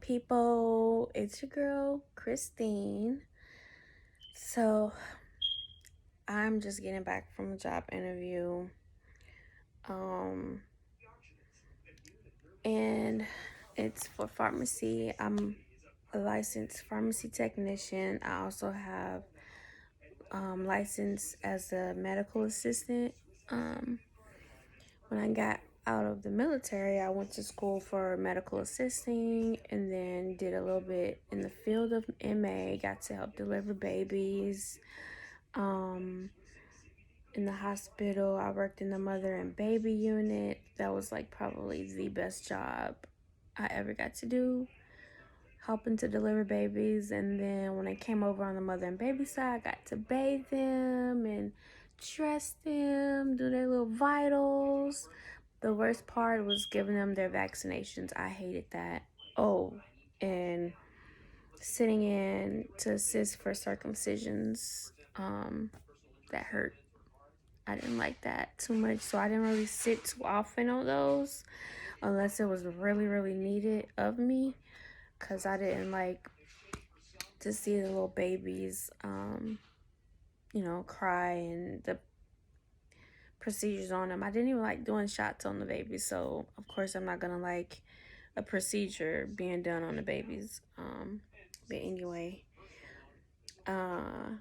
people? It's your girl, Christine. So, I'm just getting back from a job interview. Um, and it's for pharmacy. I'm a licensed pharmacy technician. I also have license as a medical assistant. Um, when I got out of the military, I went to school for medical assisting and then did a little bit in the field of MA, got to help deliver babies. In the hospital, I worked in the mother and baby unit. That was like probably the best job I ever got to do, helping to deliver babies. And then when I came over on the mother and baby side, I got to bathe them and dress them, do their little vitals. The worst part was giving them their vaccinations. I hated that. Oh, and sitting in to assist for circumcisions. That hurt. I didn't like that too much, so I didn't really sit too often on those unless it was really, really needed of me, because I didn't like to see the little babies, cry and the procedures on them. I didn't even like doing shots on the babies, so of course I'm not gonna like a procedure being done on the babies. But anyway, uh,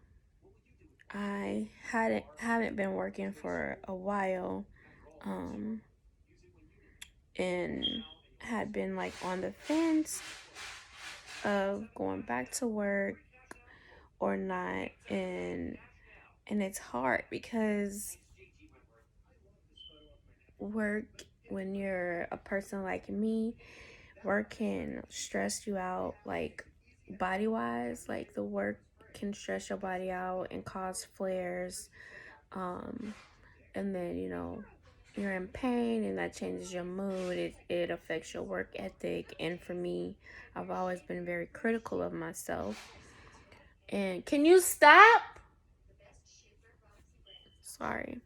I haven't been working for a while, and had been like on the fence of going back to work or not, and it's hard because work, when you're a person like me, work can stress you out, like body wise. Like the work can stress your body out and cause flares. And then you're in pain, and that changes your mood. It affects your work ethic. And for me, I've always been very critical of myself. And can you stop? Sorry.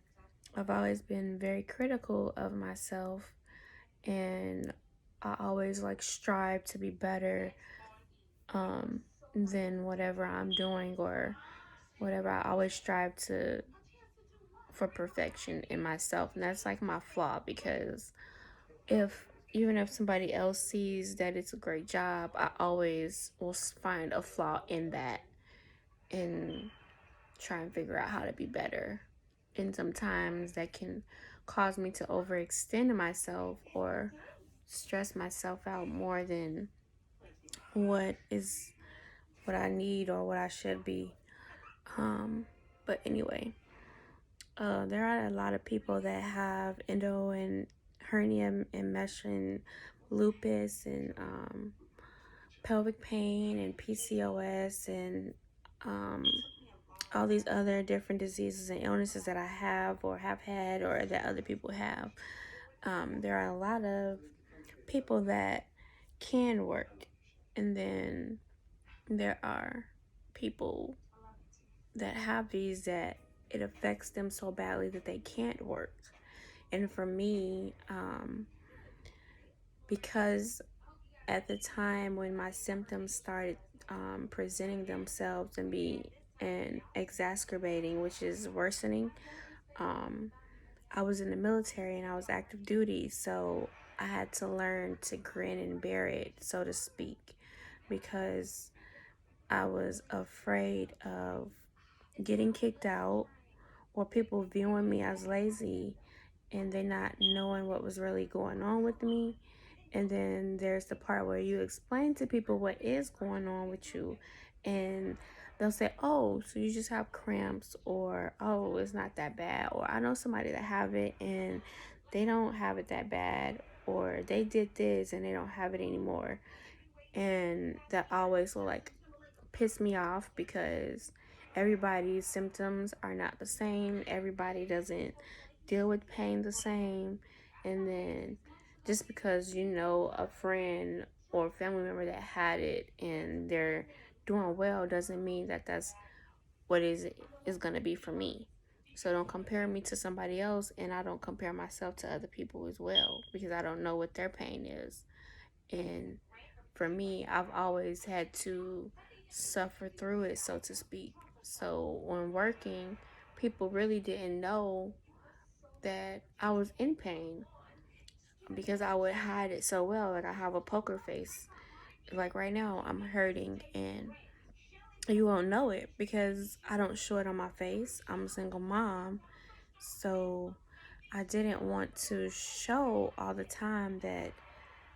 I've always been very critical of myself, and I always like strive to be better than whatever I'm doing or whatever. I always strive to for perfection in myself, and that's like my flaw, because if even if somebody else sees that it's a great job, I always will find a flaw in that and try and figure out how to be better. And sometimes that can cause me to overextend myself or stress myself out more than what I need or what I should be. But anyway, there are a lot of people that have endo and hernia and mesh and lupus and pelvic pain and PCOS and all these other different diseases and illnesses that I have or have had or that other people have. There are a lot of people that can work, and then there are people that have these that it affects them so badly that they can't work. And for me, because at the time when my symptoms started presenting themselves and exacerbating, which is worsening, I was in the military and I was active duty, so I had to learn to grin and bear it, so to speak, because I was afraid of getting kicked out or people viewing me as lazy and they not knowing what was really going on with me. And then there's the part where you explain to people what is going on with you, and they'll say, oh, so you just have cramps, or oh, it's not that bad, or I know somebody that have it and they don't have it that bad, or they did this and they don't have it anymore. And that always will like piss me off, because everybody's symptoms are not the same. Everybody doesn't deal with pain the same. And then just because you know a friend or family member that had it and they're doing well doesn't mean that that's what is going to be for me. So don't compare me to somebody else, and I don't compare myself to other people as well, because I don't know what their pain is. And for me, I've always had to suffer through it, so to speak. So when working, people really didn't know that I was in pain because I would hide it so well. Like I have a poker face. Like right now, I'm hurting and you won't know it because I don't show it on my face. I'm a single mom. So I didn't want to show all the time that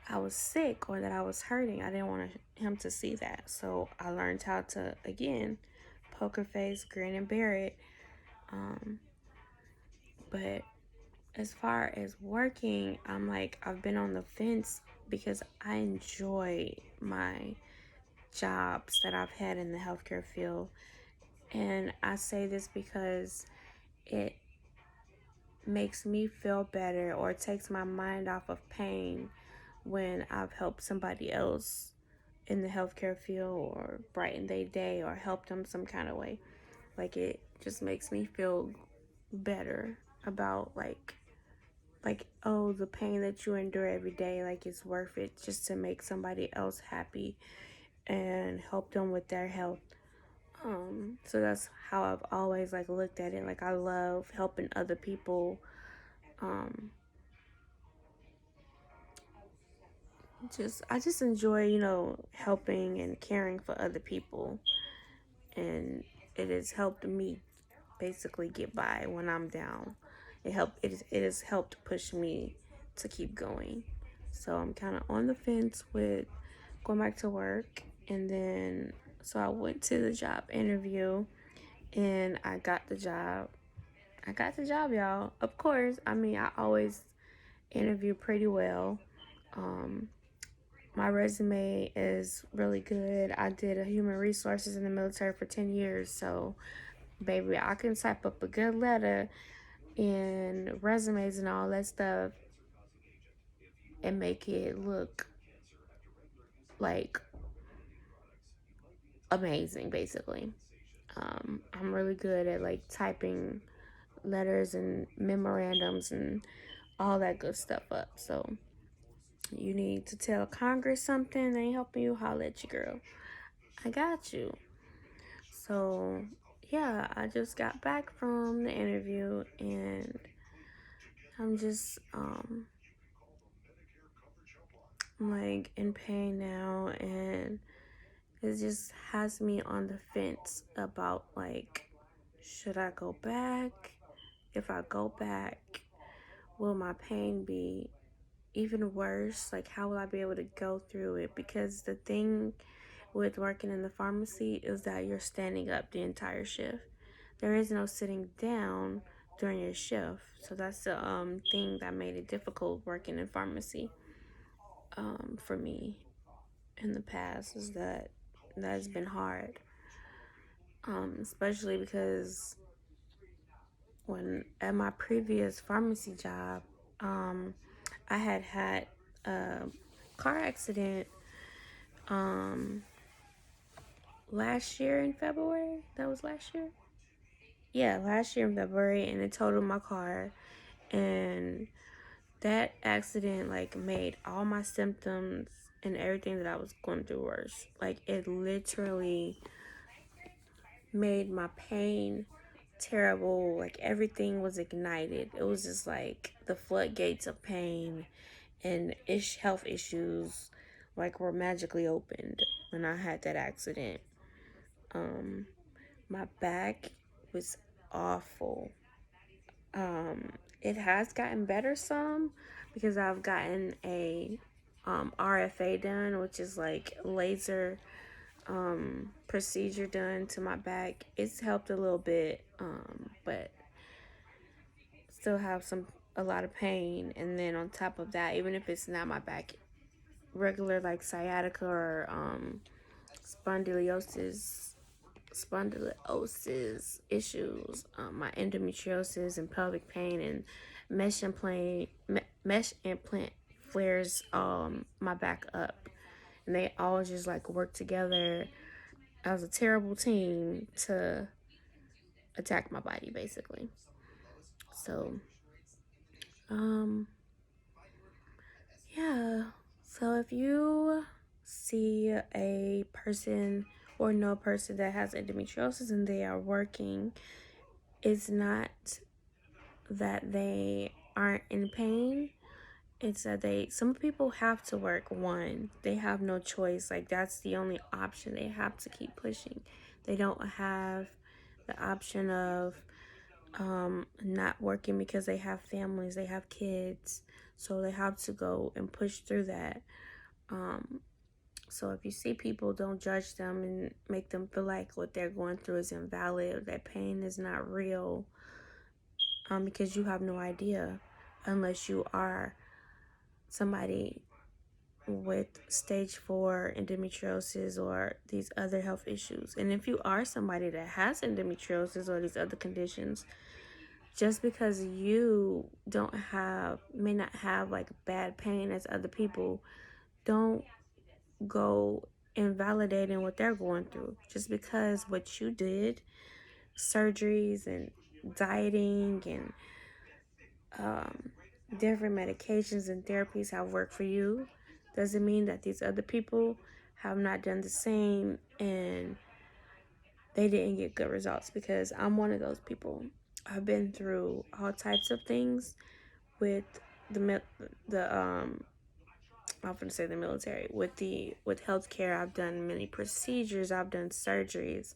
I was sick or that I was hurting. I didn't want him to see that. So I learned how to, again, poker face, grin and bear it. But as far as working, I'm like, I've been on the fence because I enjoy my jobs that I've had in the healthcare field. And I say this because it makes me feel better or takes my mind off of pain when I've helped somebody else in the healthcare field or brighten their day or helped them some kind of way. Like it just makes me feel better about like oh, the pain that you endure every day, like it's worth it just to make somebody else happy and help them with their health. So that's how I've always like looked at it. Like I love helping other people. Um, I just enjoy, helping and caring for other people, and it has helped me basically get by when I'm down. It has helped push me to keep going. So I'm kind of on the fence with going back to work, and then so I went to the job interview, and I got the job. I got the job, y'all. Of course, I mean I always interview pretty well. Um, my resume is really good. I did a human resources in the military for 10 years, so baby, I can type up a good letter and resumes and all that stuff and make it look like amazing, basically. I'm really good at like typing letters and memorandums and all that good stuff up. So you need to tell Congress something, they ain't helping you, holler at you, girl. I got you. So yeah, I just got back from the interview and I'm just like in pain now, and it just has me on the fence about like, should I go back? If I go back, will my pain be even worse? Like, how will I be able to go through it? Because the thing with working in the pharmacy is that you're standing up the entire shift. There is no sitting down during your shift. So that's the thing that made it difficult working in pharmacy for me in the past, is that that's been hard. Especially because when at my previous pharmacy job, I had a car accident um, last year in February. That was last year? Yeah, last year in February, and it totaled my car. And that accident, like, made all my symptoms and everything that I was going through worse. Like, it literally made my pain terrible. Like everything was ignited. It was just like the floodgates of pain and health issues like were magically opened when I had that accident. My back was awful. It has gotten better some because I've gotten a RFA done, which is like laser procedure done to my back. It's helped a little bit, but still have a lot of pain. And then on top of that, even if it's not my back, regular like sciatica or spondylosis issues, my endometriosis and pelvic pain and mesh implant flares my back up, and they all just like work together as a terrible team to attack my body, basically. So yeah, so if you see a person or know a person that has endometriosis and they are working, it's not that they aren't in pain. It's that some people have to work. One, they have no choice. Like, that's the only option. They have to keep pushing. They don't have the option of not working because they have families, they have kids. So they have to go and push through that. So if you see people, don't judge them and make them feel like what they're going through is invalid, that pain is not real, because you have no idea unless you are somebody with stage 4 endometriosis or these other health issues. And if you are somebody that has endometriosis or these other conditions, just because you may not have like bad pain as other people, don't go invalidating what they're going through. Just because what you did, surgeries and dieting and different medications and therapies have worked for you, doesn't mean that these other people have not done the same and they didn't get good results. Because I'm one of those people. I've been through all types of things with the I'm going to say the military, with healthcare. I've done many procedures, I've done surgeries,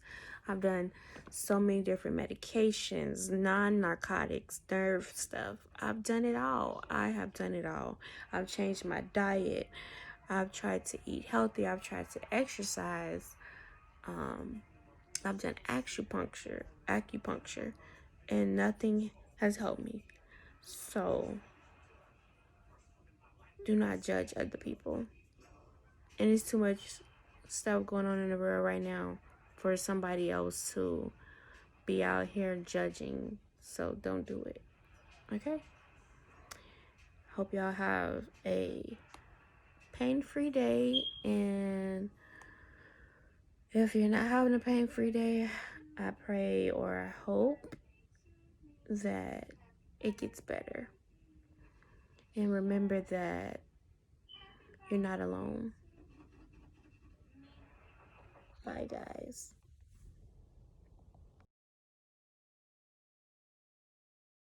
I've done so many different medications, non-narcotics, nerve stuff. I've done it all. I have done it all. I've changed my diet. I've tried to eat healthy. I've tried to exercise. I've done acupuncture, and nothing has helped me. So do not judge other people. And it's too much stuff going on in the world right now for somebody else to be out here judging. So don't do it. Okay? Hope y'all have a pain-free day. And if you're not having a pain-free day, I pray or I hope that it gets better. And remember that you're not alone. Bye, guys.